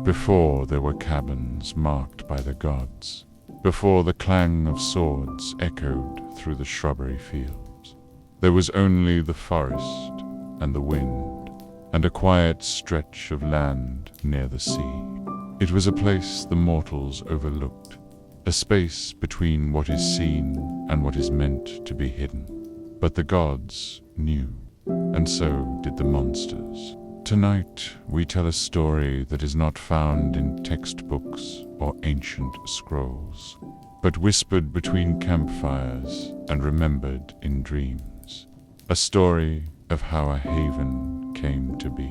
before there were cabins marked by the gods, before the clang of swords echoed through the shrubbery fields. There was only the forest and the wind, and a quiet stretch of land near the sea. It was a place the mortals overlooked, a space between what is seen and what is meant to be hidden. But the gods knew, and so did the monsters. Tonight we tell a story that is not found in textbooks or ancient scrolls, but whispered between campfires and remembered in dreams. A story of how a haven came to be.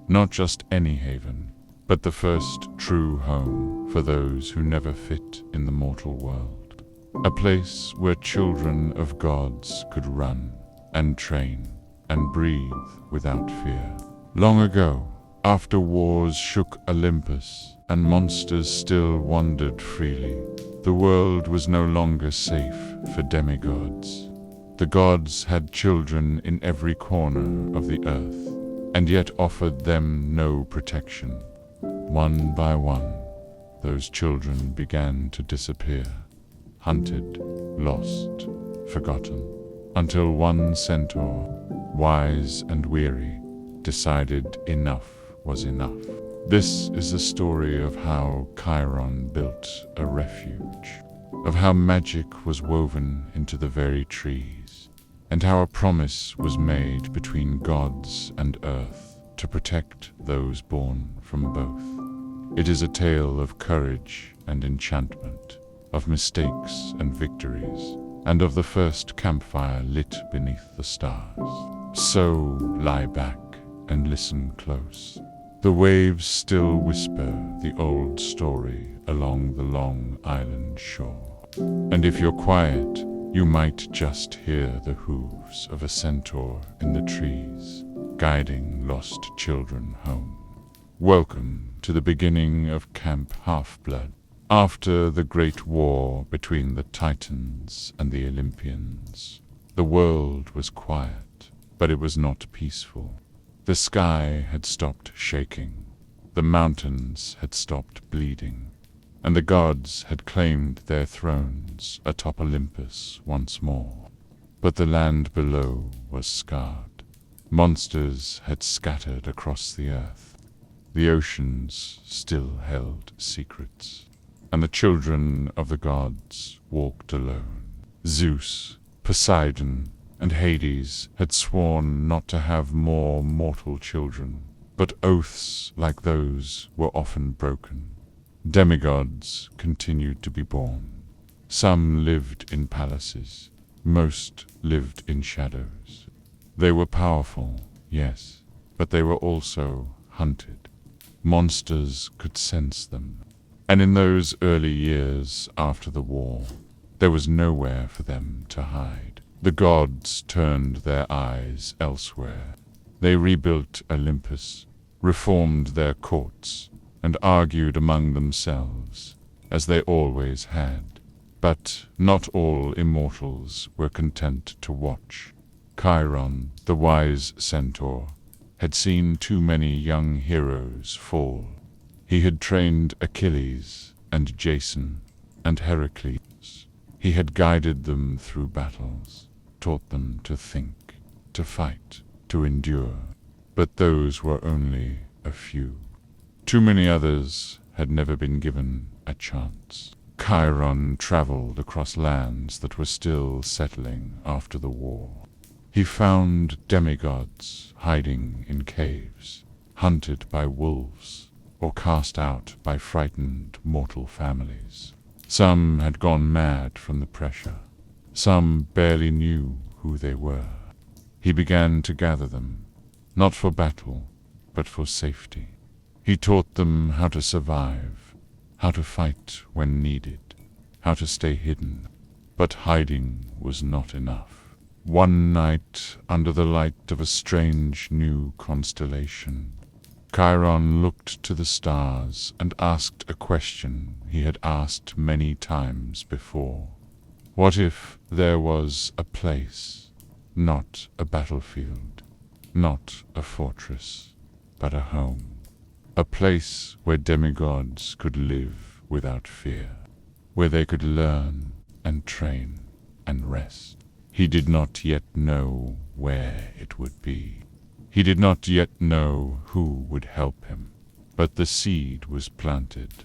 Not just any haven, but the first true home for those who never fit in the mortal world. A place where children of gods could run and train and breathe without fear. Long ago, after wars shook Olympus and monsters still wandered freely, the world was no longer safe for demigods. The gods had children in every corner of the earth, and yet offered them no protection. One by one, those children began to disappear, hunted, lost, forgotten, until one centaur, wise and weary, decided enough was enough. This is the story of how Chiron built a refuge, of how magic was woven into the very trees, and how a promise was made between gods and earth to protect those born from both. It is a tale of courage and enchantment, of mistakes and victories, and of the first campfire lit beneath the stars. So lie back and listen close. The waves still whisper the old story along the Long Island shore. And if you're quiet, you might just hear the hooves of a centaur in the trees, guiding lost children home. Welcome to the beginning of Camp Half-Blood. After the great war between the Titans and the Olympians, the world was quiet, but it was not peaceful. The sky had stopped shaking, the mountains had stopped bleeding, and the gods had claimed their thrones atop Olympus once more. But the land below was scarred. Monsters had scattered across the earth. The oceans still held secrets, and the children of the gods walked alone. Zeus, Poseidon, and Hades had sworn not to have more mortal children, but oaths like those were often broken. Demigods continued to be born. Some lived in palaces, most lived in shadows. They were powerful, yes, but they were also hunted. Monsters could sense them, and in those early years after the war, there was nowhere for them to hide. The gods turned their eyes elsewhere. They rebuilt Olympus, reformed their courts, and argued among themselves, as they always had. But not all immortals were content to watch. Chiron, the wise centaur, had seen too many young heroes fall. He had trained Achilles and Jason and Heracles. He had guided them through battles, taught them to think, to fight, to endure. But those were only a few. Too many others had never been given a chance. Chiron traveled across lands that were still settling after the war. He found demigods hiding in caves, hunted by wolves, or cast out by frightened mortal families. Some had gone mad from the pressure. Some barely knew who they were. He began to gather them, not for battle, but for safety. He taught them how to survive, how to fight when needed, how to stay hidden. But hiding was not enough. One night, under the light of a strange new constellation, Chiron looked to the stars and asked a question he had asked many times before. What if there was a place, not a battlefield, not a fortress, but a home? a place where demigods could live without fear, where they could learn and train and rest. He did not yet know where it would be. He did not yet know who would help him, but the seed was planted.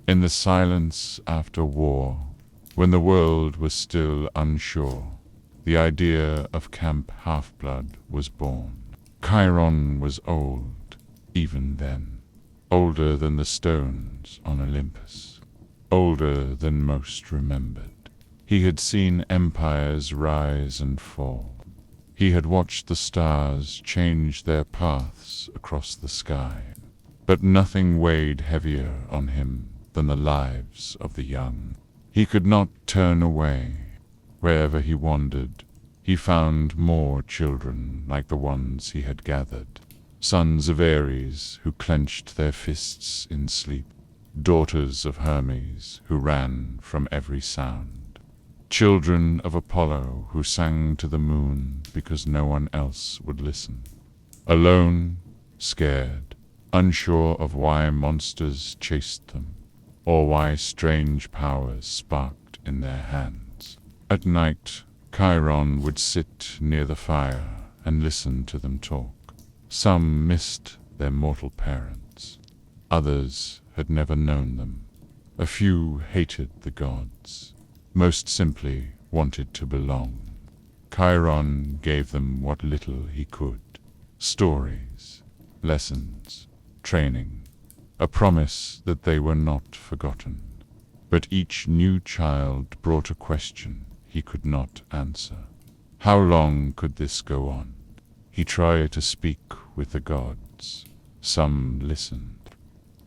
In the silence after war, when the world was still unsure, the idea of Camp Half-Blood was born. Chiron was old, even then, older than the stones on Olympus, older than most remembered. He had seen empires rise and fall. He had watched the stars change their paths across the sky, but nothing weighed heavier on him than the lives of the young. He could not turn away. Wherever he wandered, he found more children like the ones he had gathered, sons of Ares who clenched their fists in sleep, daughters of Hermes who ran from every sound, children of Apollo who sang to the moon because no one else would listen. Alone, scared, unsure of why monsters chased them, or why strange powers sparked in their hands. At night, Chiron would sit near the fire and listen to them talk. Some missed their mortal parents. Others had never known them. A few hated the gods, most simply wanted to belong. Chiron gave them what little he could: stories, lessons, training, a promise that they were not forgotten. But each new child brought a question he could not answer. How long could this go on? He tried to speak with the gods. Some listened.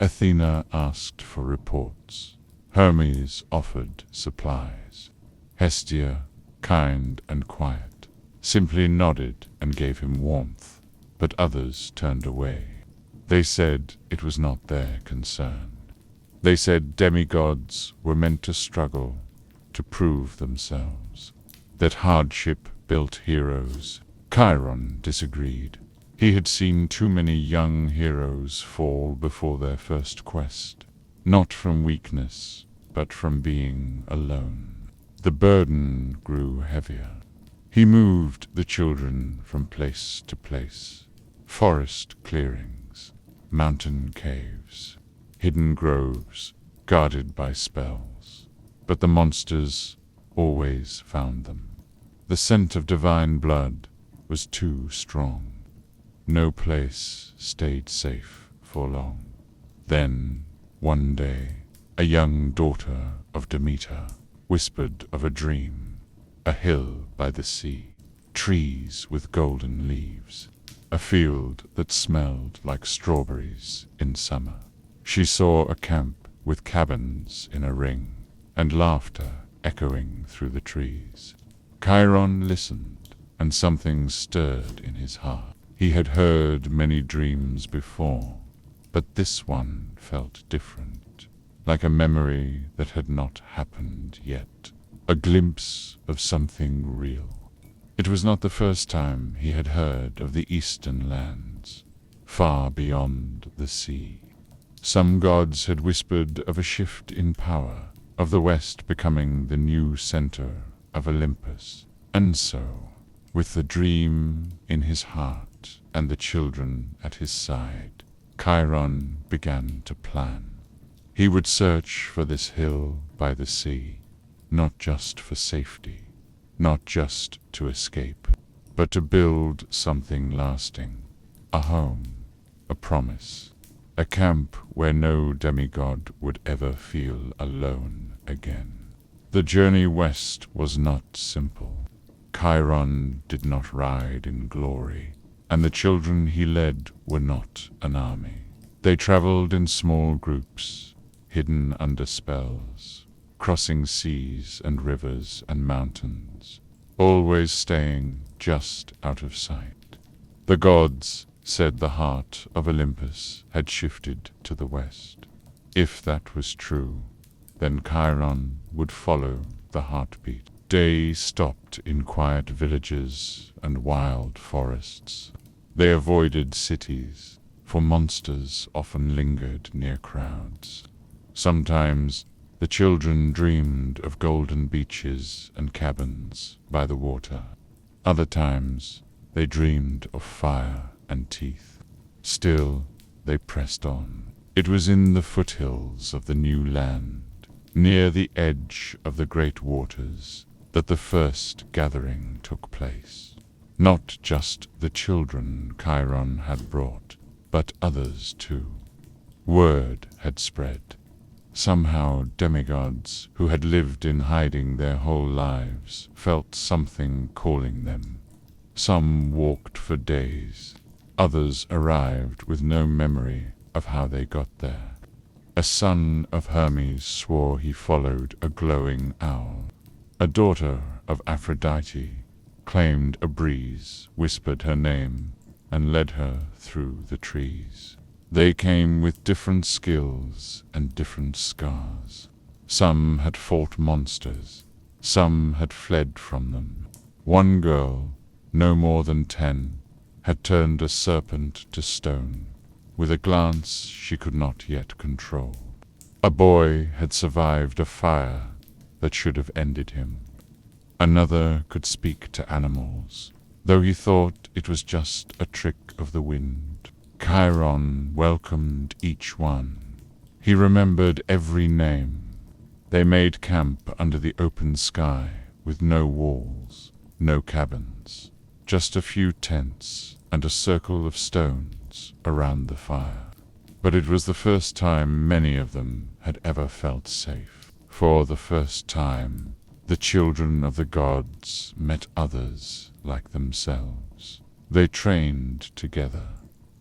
Athena asked for reports. Hermes offered supplies. Hestia, kind and quiet, simply nodded and gave him warmth, but others turned away. They said it was not their concern. They said demigods were meant to struggle, to prove themselves, that hardship built heroes. Chiron disagreed. He had seen too many young heroes fall before their first quest, not from weakness, but from being alone. The burden grew heavier. He moved the children from place to place, forest clearings, mountain caves, hidden groves guarded by spells. But the monsters always found them. The scent of divine blood was too strong. No place stayed safe for long. Then, one day, a young daughter of Demeter whispered of a dream, a hill by the sea, trees with golden leaves, a field that smelled like strawberries in summer. She saw a camp with cabins in a ring, and laughter echoing through the trees. Chiron listened, and something stirred in his heart. He had heard many dreams before, but this one felt different, like a memory that had not happened yet, a glimpse of something real. It was not the first time he had heard of the eastern lands, far beyond the sea. Some gods had whispered of a shift in power, of the West becoming the new center of Olympus. And so, with the dream in his heart and the children at his side, Chiron began to plan. He would search for this hill by the sea, not just for safety, not just to escape, but to build something lasting, a home, a promise, a camp where no demigod would ever feel alone again. The journey west was not simple. Chiron did not ride in glory, and the children he led were not an army. They traveled in small groups, hidden under spells, crossing seas and rivers and mountains, always staying just out of sight. The gods said the heart of Olympus had shifted to the west. If that was true, then Chiron would follow the heartbeat. Day stopped in quiet villages and wild forests. They avoided cities, for monsters often lingered near crowds. Sometimes the children dreamed of golden beaches and cabins by the water. Other times they dreamed of fire and teeth. Still, they pressed on. It was in the foothills of the new land, near the edge of the great waters, that the first gathering took place. Not just the children Chiron had brought, but others too. Word had spread. Somehow demigods who had lived in hiding their whole lives felt something calling them. Some walked for days. Others arrived with no memory of how they got there. A son of Hermes swore he followed a glowing owl. A daughter of Aphrodite claimed a breeze whispered her name and led her through the trees. They came with different skills and different scars. Some had fought monsters. Some had fled from them. One girl, no more than 10, had turned a serpent to stone, with a glance she could not yet control. A boy had survived a fire that should have ended him. Another could speak to animals, though he thought it was just a trick of the wind. Chiron welcomed each one. He remembered every name. They made camp under the open sky, with no walls, no cabins, just a few tents and a circle of stones around the fire. But it was the first time many of them had ever felt safe. For the first time, the children of the gods met others like themselves. They trained together.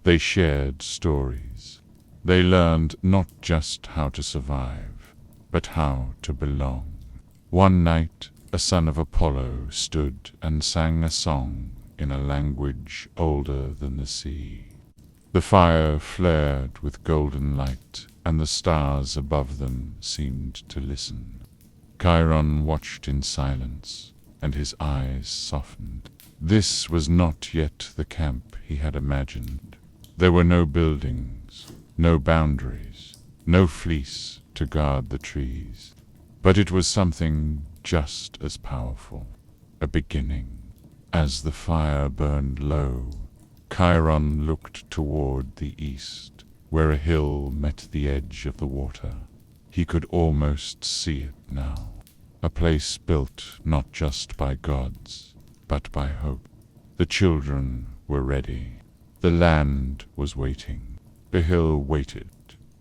They shared stories. They learned not just how to survive, but how to belong. One night, a son of Apollo stood and sang a song in a language older than the sea. The fire flared with golden light, and the stars above them seemed to listen. Chiron watched in silence, and his eyes softened. This was not yet the camp he had imagined. There were no buildings, no boundaries, no fleece to guard the trees. But it was something just as powerful, a beginning. As the fire burned low, Chiron looked toward the east, where a hill met the edge of the water. He could almost see it now, a place built not just by gods, but by hope. The children were ready. The land was waiting. The hill waited,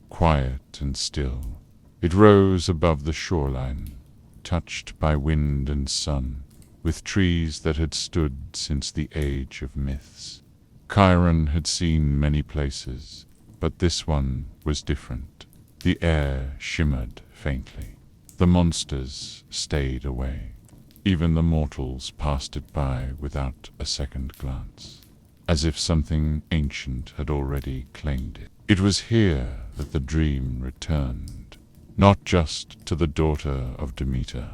quiet and still. It rose above the shoreline, touched by wind and sun, with trees that had stood since the age of myths. Chiron had seen many places, but this one was different. The air shimmered faintly. The monsters stayed away. Even the mortals passed it by without a second glance, as if something ancient had already claimed it. It was here that the dream returned, not just to the daughter of Demeter,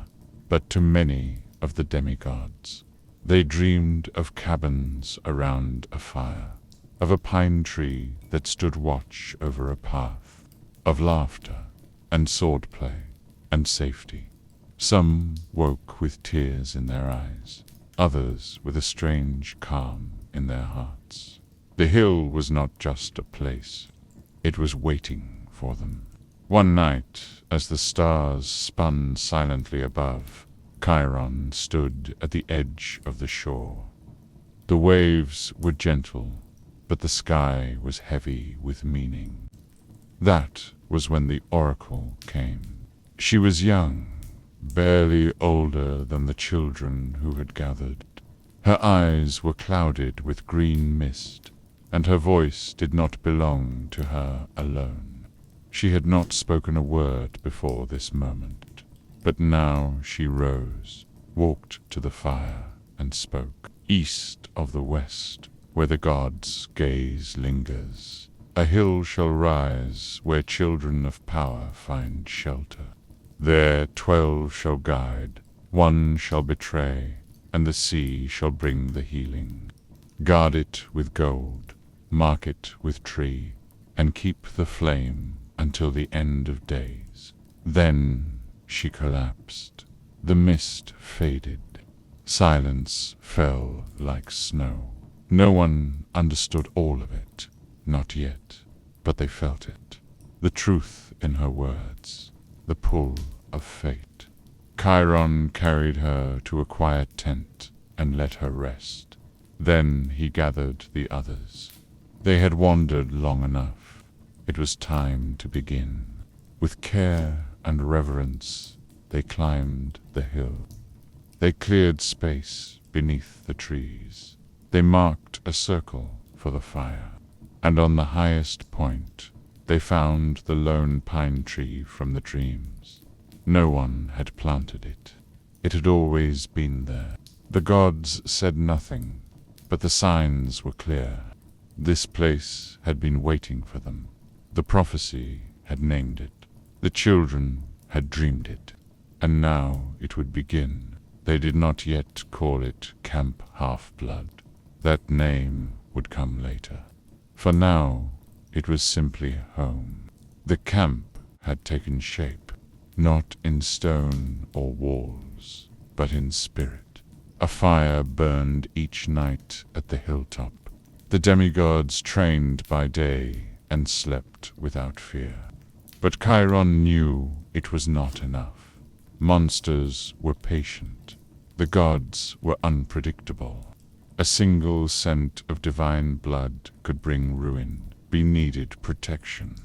but to many of the demigods. They dreamed of cabins around a fire, of a pine tree that stood watch over a path, of laughter and swordplay and safety. Some woke with tears in their eyes, others with a strange calm in their hearts. The hill was not just a place, it was waiting for them. One night, as the stars spun silently above, Chiron stood at the edge of the shore. The waves were gentle, but the sky was heavy with meaning. That was when the oracle came. She was young, barely older than the children who had gathered. Her eyes were clouded with green mist, and her voice did not belong to her alone. She had not spoken a word before this moment, but now she rose, walked to the fire, and spoke. East of the west, where the gods' gaze lingers, a hill shall rise where children of power find shelter. There 12 shall guide, 1 shall betray, and the sea shall bring the healing. Guard it with gold, mark it with tree, and keep the flame until the end of days. Then she collapsed. The mist faded. Silence fell like snow. No one understood all of it, not yet, but they felt it. The truth in her words, the pull of fate. Chiron carried her to a quiet tent and let her rest. Then he gathered the others. They had wandered long enough. It was time to begin. With care and reverence, they climbed the hill. They cleared space beneath the trees. They marked a circle for the fire. And on the highest point, they found the lone pine tree from the dreams. No one had planted it. It had always been there. The gods said nothing, but the signs were clear. This place had been waiting for them. The prophecy had named it. The children had dreamed it. And now it would begin. They did not yet call it Camp Half-Blood. That name would come later. For now, it was simply home. The camp had taken shape, not in stone or walls, but in spirit. A fire burned each night at the hilltop. The demigods trained by day and slept without fear. But Chiron knew it was not enough. Monsters were patient. The gods were unpredictable. A single scent of divine blood could bring ruin. Be needed protection,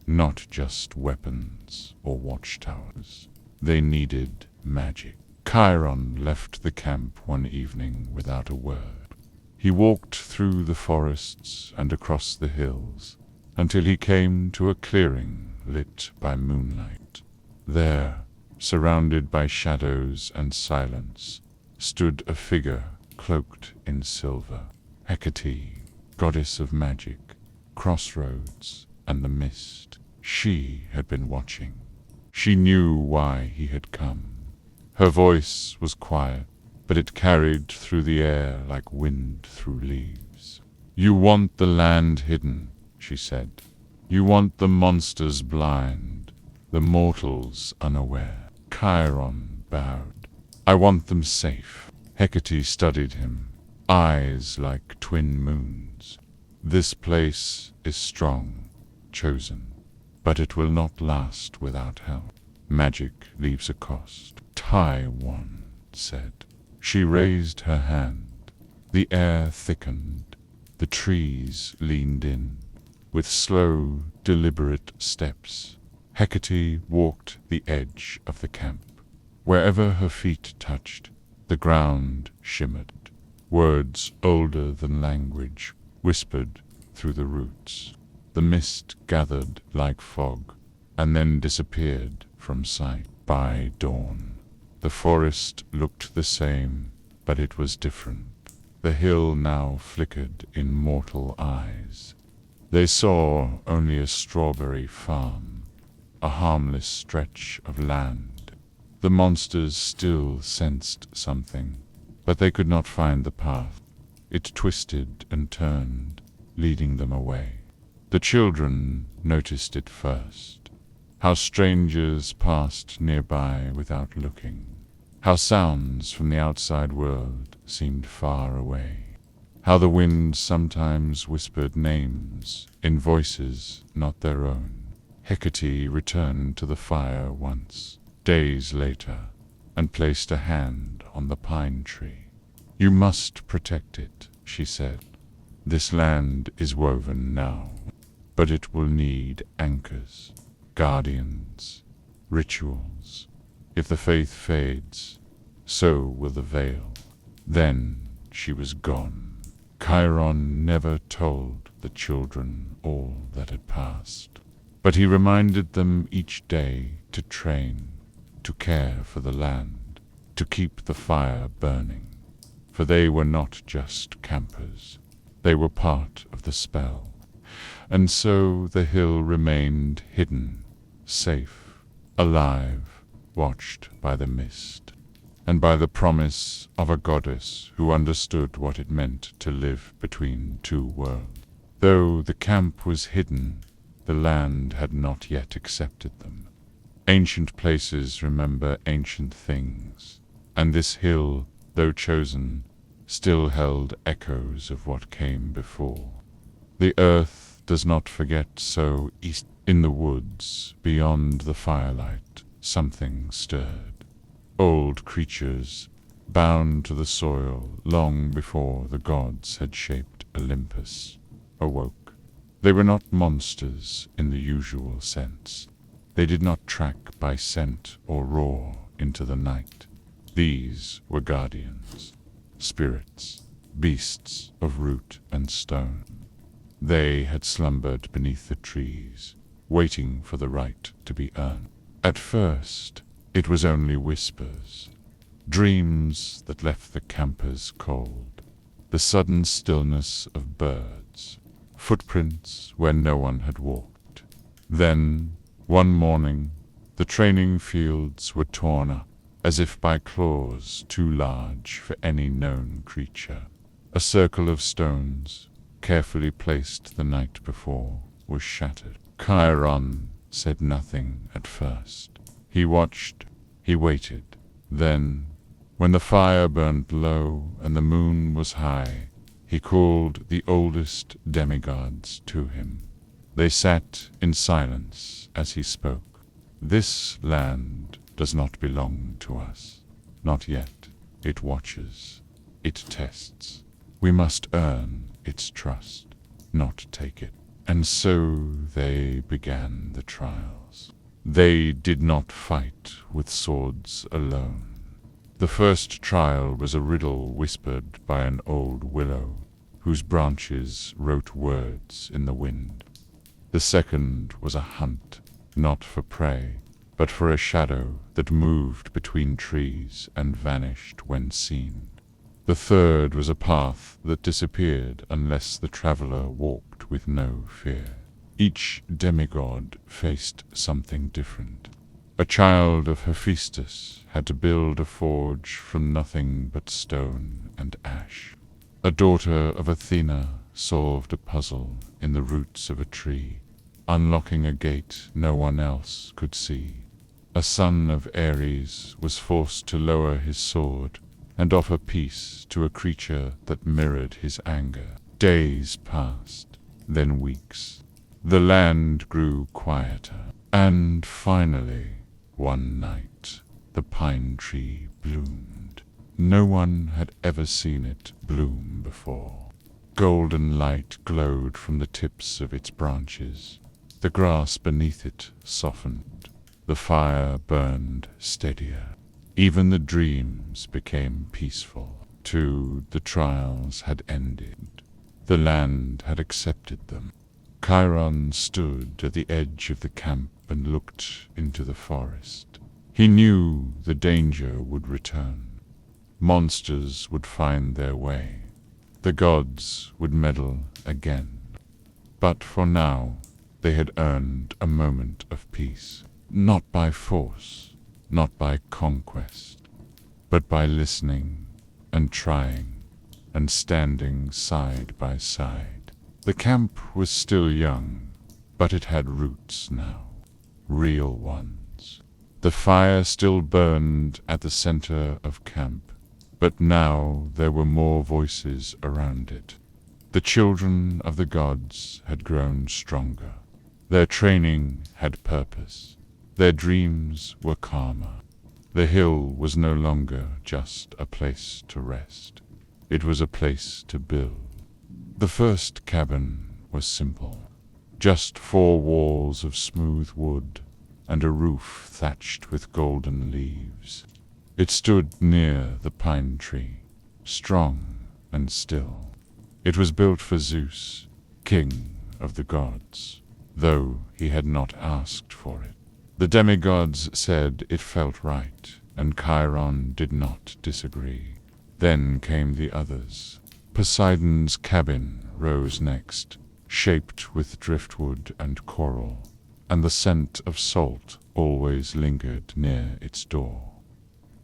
not just weapons or watchtowers. They needed magic. Chiron left the camp one evening without a word. He walked through the forests and across the hills until he came to a clearing lit by moonlight. There, surrounded by shadows and silence, stood a figure cloaked in silver. Hecate, goddess of magic, crossroads, and the mist. She had been watching. She knew why he had come. Her voice was quiet, but it carried through the air like wind through leaves. "You want the land hidden," she said. "You want the monsters blind, the mortals unaware." Chiron bowed. "I want them safe." Hecate studied him, eyes like twin moons. "This place is strong, chosen, but it will not last without help. Magic leaves a cost." "Tie one," said. She raised her hand. The air thickened. The trees leaned in. With slow, deliberate steps, Hecate walked the edge of the camp. Wherever her feet touched, the ground shimmered. Words older than language whispered through the roots. The mist gathered like fog, and then disappeared from sight. By dawn, the forest looked the same, but it was different. The hill now flickered in mortal eyes. They saw only a strawberry farm, a harmless stretch of land. The monsters still sensed something, but they could not find the path. It twisted and turned, leading them away. The children noticed it first. How strangers passed nearby without looking. How sounds from the outside world seemed far away. How the wind sometimes whispered names in voices not their own. Hecate returned to the fire once, days later, and placed a hand on the pine tree. "You must protect it," she said. "This land is woven now, but it will need anchors, guardians, rituals. If the faith fades, so will the veil." Then she was gone. Chiron never told the children all that had passed, but he reminded them each day to train, to care for the land, to keep the fire burning. For they were not just campers, they were part of the spell. And so the hill remained hidden, safe, alive, watched by the mist, and by the promise of a goddess who understood what it meant to live between two worlds. Though the camp was hidden, the land had not yet accepted them. Ancient places remember ancient things, and this hill, though chosen, still held echoes of what came before. The earth does not forget, so east in the woods, beyond the firelight, something stirred. Old creatures, bound to the soil long before the gods had shaped Olympus, awoke. They were not monsters in the usual sense. They did not track by scent or roar into the night. These were guardians, spirits, beasts of root and stone. They had slumbered beneath the trees, waiting for the right to be earned. At first, it was only whispers, dreams that left the campers cold, the sudden stillness of birds, footprints where no one had walked. Then, one morning, the training fields were torn up, as if by claws too large for any known creature. A circle of stones, carefully placed the night before, was shattered. Chiron said nothing at first. He watched, he waited. Then, when the fire burned low and the moon was high, he called the oldest demigods to him. They sat in silence as he spoke. This land does not belong to us. Not yet. It watches. It tests. We must earn its trust, not take it. And so they began the trials. They did not fight with swords alone. The first trial was a riddle whispered by an old willow, whose branches wrote words in the wind. The second was a hunt, not for prey, but for a shadow that moved between trees and vanished when seen. The third was a path that disappeared unless the traveler walked with no fear. Each demigod faced something different. A child of Hephaestus had to build a forge from nothing but stone and ash. A daughter of Athena solved a puzzle in the roots of a tree, unlocking a gate no one else could see. A son of Ares was forced to lower his sword and offer peace to a creature that mirrored his anger. Days passed, then weeks. The land grew quieter, and finally, one night, the pine tree bloomed. No one had ever seen it bloom before. Golden light glowed from the tips of its branches. The grass beneath it softened. The fire burned steadier. Even the dreams became peaceful. Too, the trials had ended. The land had accepted them. Chiron stood at the edge of the camp and looked into the forest. He knew the danger would return. Monsters would find their way. The gods would meddle again. But for now, they had earned a moment of peace. Not by force, not by conquest, but by listening and trying and standing side by side. The camp was still young, but it had roots now, real ones. The fire still burned at the center of camp, but now there were more voices around it. The children of the gods had grown stronger. Their training had purpose. Their dreams were calmer. The hill was no longer just a place to rest. It was a place to build. The first cabin was simple. Just 4 walls of smooth wood and a roof thatched with golden leaves. It stood near the pine tree, strong and still. It was built for Zeus, king of the gods, though he had not asked for it. The demigods said it felt right, and Chiron did not disagree. Then came the others. Poseidon's cabin rose next, shaped with driftwood and coral, and the scent of salt always lingered near its door.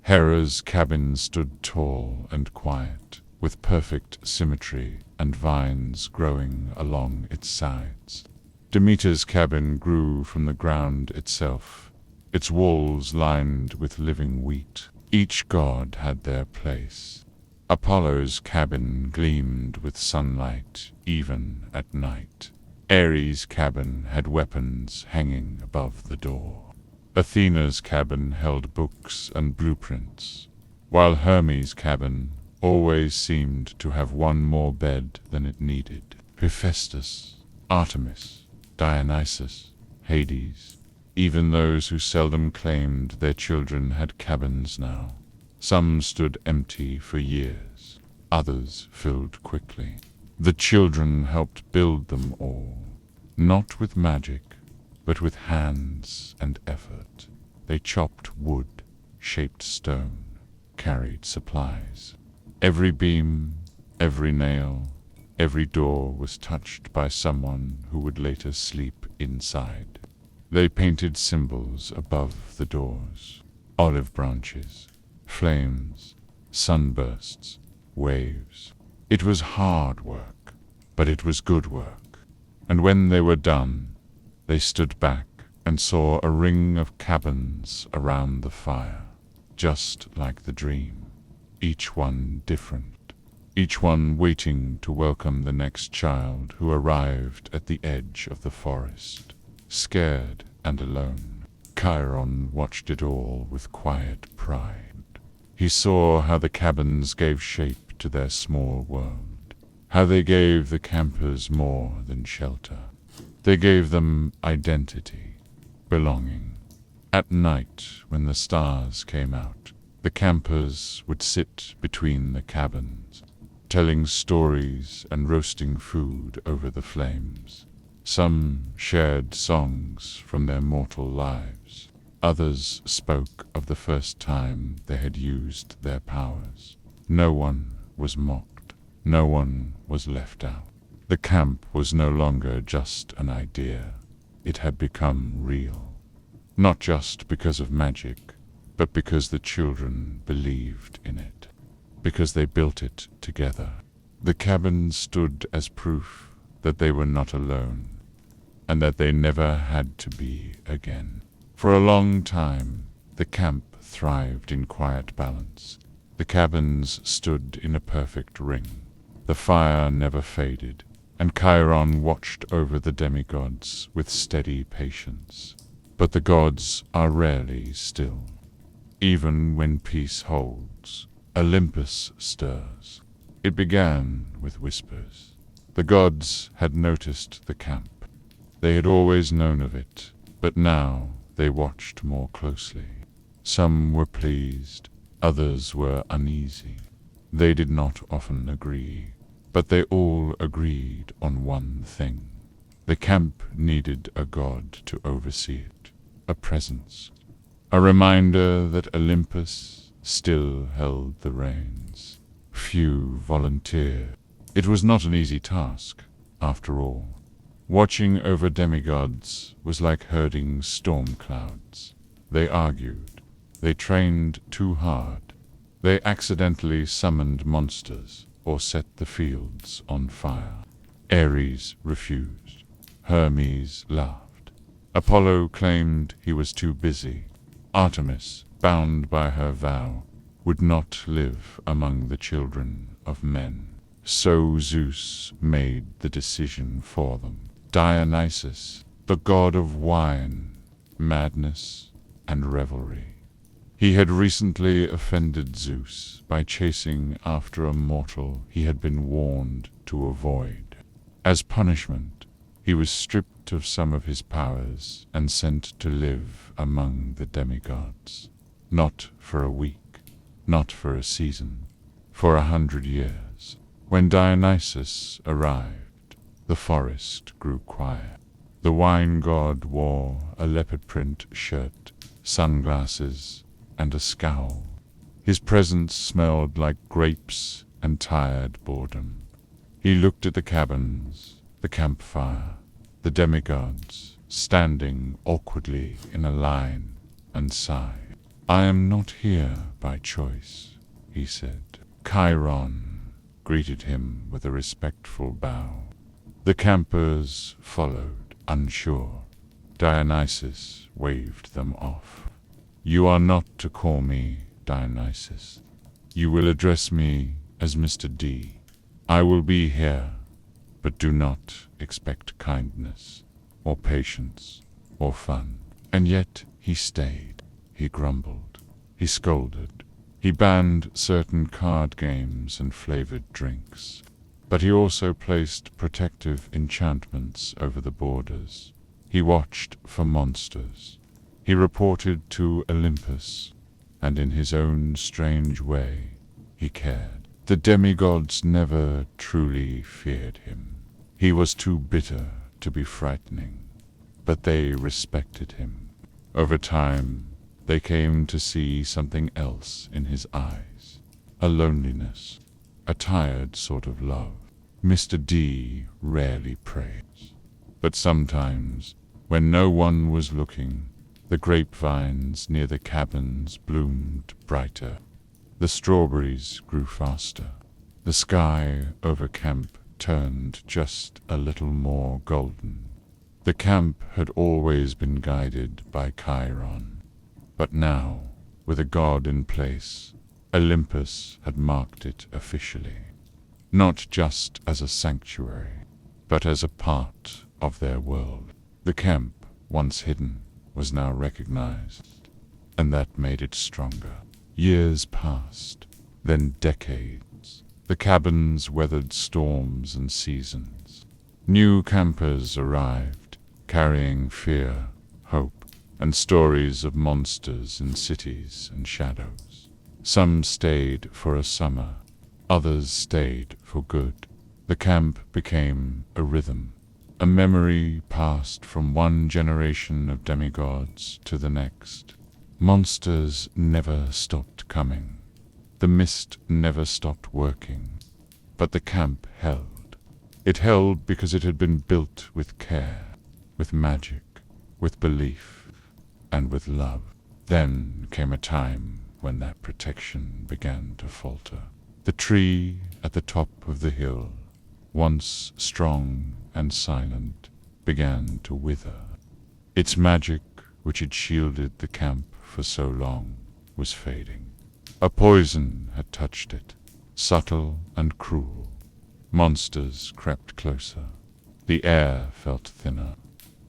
Hera's cabin stood tall and quiet, with perfect symmetry and vines growing along its sides. Demeter's cabin grew from the ground itself, its walls lined with living wheat. Each god had their place. Apollo's cabin gleamed with sunlight even at night. Ares' cabin had weapons hanging above the door. Athena's cabin held books and blueprints, while Hermes' cabin always seemed to have one more bed than it needed. Hephaestus, Artemis, Dionysus, Hades, even those who seldom claimed their children had cabins now. Some stood empty for years, others filled quickly. The children helped build them all, not with magic, but with hands and effort. They chopped wood, shaped stone, carried supplies. Every beam, every nail, every door was touched by someone who would later sleep inside. They painted symbols above the doors: olive branches, flames, sunbursts, waves. It was hard work, but it was good work. And when they were done, they stood back and saw a ring of cabins around the fire, just like the dream, each one different, each one waiting to welcome the next child who arrived at the edge of the forest. Scared and alone, Chiron watched it all with quiet pride. He saw how the cabins gave shape to their small world, how they gave the campers more than shelter. They gave them identity, belonging. At night, when the stars came out, the campers would sit between the cabins, telling stories and roasting food over the flames. Some shared songs from their mortal lives. Others spoke of the first time they had used their powers. No one was mocked. No one was left out. The camp was no longer just an idea. It had become real. Not just because of magic, but because the children believed in it. Because they built it together. The cabin stood as proof that they were not alone, and that they never had to be again. For a long time, the camp thrived in quiet balance. The cabins stood in a perfect ring. The fire never faded, and Chiron watched over the demigods with steady patience. But the gods are rarely still. Even when peace holds, Olympus stirs. It began with whispers. The gods had noticed the camp. They had always known of it, but now they watched more closely. Some were pleased, others were uneasy. They did not often agree, but they all agreed on one thing. The camp needed a god to oversee it, a presence, a reminder that Olympus still held the reins. Few volunteered. It was not an easy task, after all. Watching over demigods was like herding storm clouds. They argued. They trained too hard. They accidentally summoned monsters or set the fields on fire. Ares refused. Hermes laughed. Apollo claimed he was too busy. Artemis, bound by her vow, would not live among the children of men. So Zeus made the decision for them. Dionysus, the god of wine, madness, and revelry. He had recently offended Zeus by chasing after a mortal he had been warned to avoid. As punishment, he was stripped of some of his powers and sent to live among the demigods. Not for a week, not for a season, for 100 years. When Dionysus arrived, the forest grew quiet. The wine god wore a leopard print shirt, sunglasses, and a scowl. His presence smelled like grapes and tired boredom. He looked at the cabins, the campfire, the demigods, standing awkwardly in a line, and sighed. "I am not here by choice," he said. "Chiron greeted him with a respectful bow. The campers followed, unsure. Dionysus waved them off. "You are not to call me Dionysus. You will address me as Mr. D. I will be here, but do not expect kindness, or patience, or fun." And yet he stayed. He grumbled. He scolded. He banned certain card games and flavored drinks. But he also placed protective enchantments over the borders. He watched for monsters. He reported to Olympus, and in his own strange way, he cared. The demigods never truly feared him. He was too bitter to be frightening, but they respected him. Over time, they came to see something else in his eyes, a loneliness, a tired sort of love. Mr. D rarely prays, but sometimes, when no one was looking, the grapevines near the cabins bloomed brighter. The strawberries grew faster. The sky over camp turned just a little more golden. The camp had always been guided by Chiron, but now, with a god in place, Olympus had marked it officially, not just as a sanctuary, but as a part of their world. The camp, once hidden, was now recognized, and that made it stronger. Years passed, then decades. The cabins weathered storms and seasons. New campers arrived, carrying fear, hope, and stories of monsters in cities and shadows. Some stayed for a summer, others stayed for good. The camp became a rhythm, a memory passed from one generation of demigods to the next. Monsters never stopped coming. The mist never stopped working. But the camp held. It held because it had been built with care, with magic, with belief, and with love. Then came a time when that protection began to falter. The tree at the top of the hill, once strong and silent, began to wither. Its magic, which had shielded the camp for so long, was fading. A poison had touched it, subtle and cruel. Monsters crept closer. The air felt thinner.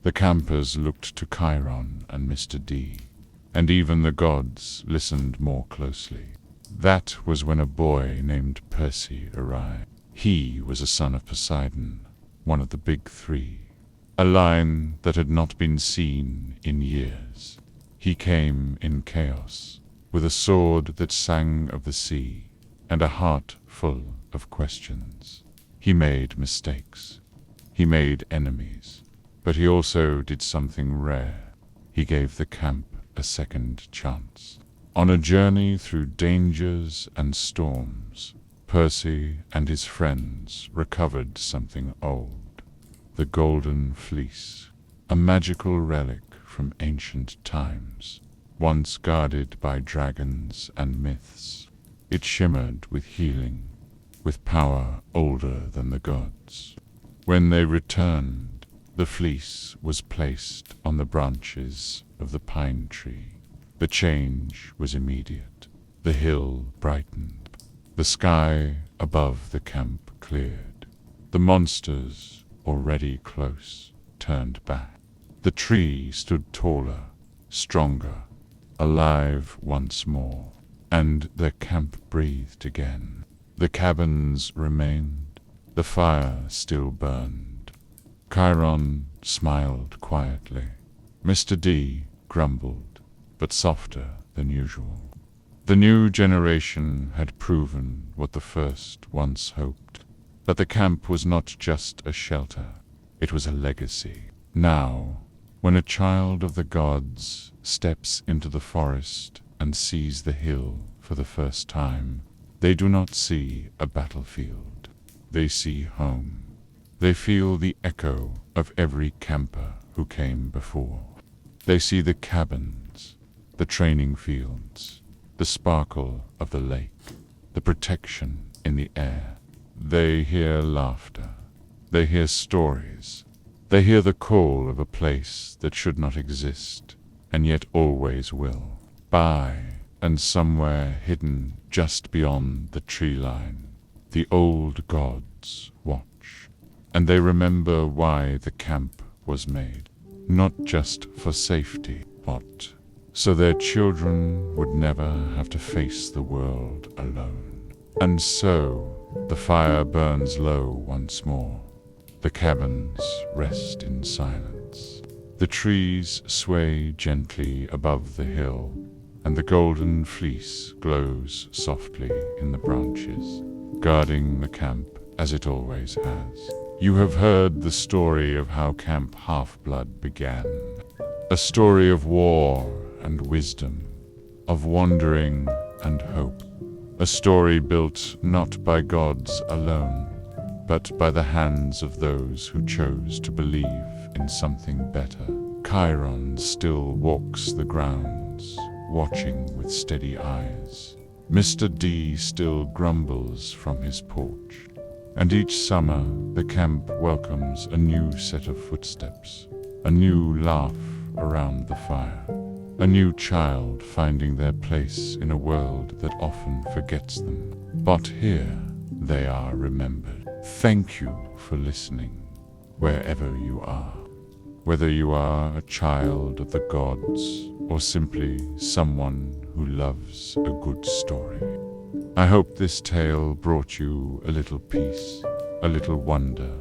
The campers looked to Chiron and Mr. D, and even the gods listened more closely. That was when a boy named Percy arrived. He was a son of Poseidon, one of the big three, a line that had not been seen in years. He came in chaos, with a sword that sang of the sea, and a heart full of questions. He made mistakes. He made enemies. But he also did something rare. He gave the camp a second chance. On a journey through dangers and storms, Percy and his friends recovered something old. The Golden Fleece, a magical relic from ancient times, once guarded by dragons and myths. It shimmered with healing, with power older than the gods. When they returned, the fleece was placed on the branches of the pine tree. The change was immediate. The hill brightened. The sky above the camp cleared. The monsters, already close, turned back. The tree stood taller, stronger, alive once more, and the camp breathed again. The cabins remained. The fire still burned. Chiron smiled quietly. Mr. D grumbled, but softer than usual. The new generation had proven what the first once hoped, that the camp was not just a shelter, it was a legacy. Now, when a child of the gods steps into the forest and sees the hill for the first time, they do not see a battlefield. They see home. They feel the echo of every camper who came before. They see the cabins, the training fields, the sparkle of the lake, the protection in the air. They hear laughter. They hear stories. They hear the call of a place that should not exist, and yet always will. And somewhere hidden just beyond the tree line, the old gods watch, and they remember why the camp was made. Not just for safety, but so their children would never have to face the world alone. And so the fire burns low once more. The cabins rest in silence. The trees sway gently above the hill, and the golden fleece glows softly in the branches, guarding the camp as it always has. You have heard the story of how Camp Half-Blood began. A story of war and wisdom, of wandering and hope. A story built not by gods alone, but by the hands of those who chose to believe in something better. Chiron still walks the grounds, watching with steady eyes. Mr. D still grumbles from his porch. And each summer, the camp welcomes a new set of footsteps, a new laugh around the fire, a new child finding their place in a world that often forgets them. But here they are remembered. Thank you for listening, wherever you are. Whether you are a child of the gods or simply someone who loves a good story. I hope this tale brought you a little peace, a little wonder,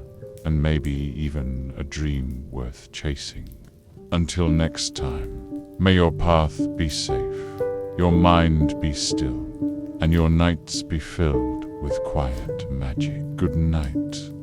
and maybe even a dream worth chasing. Until next time, may your path be safe, your mind be still, and your nights be filled with quiet magic. Good night.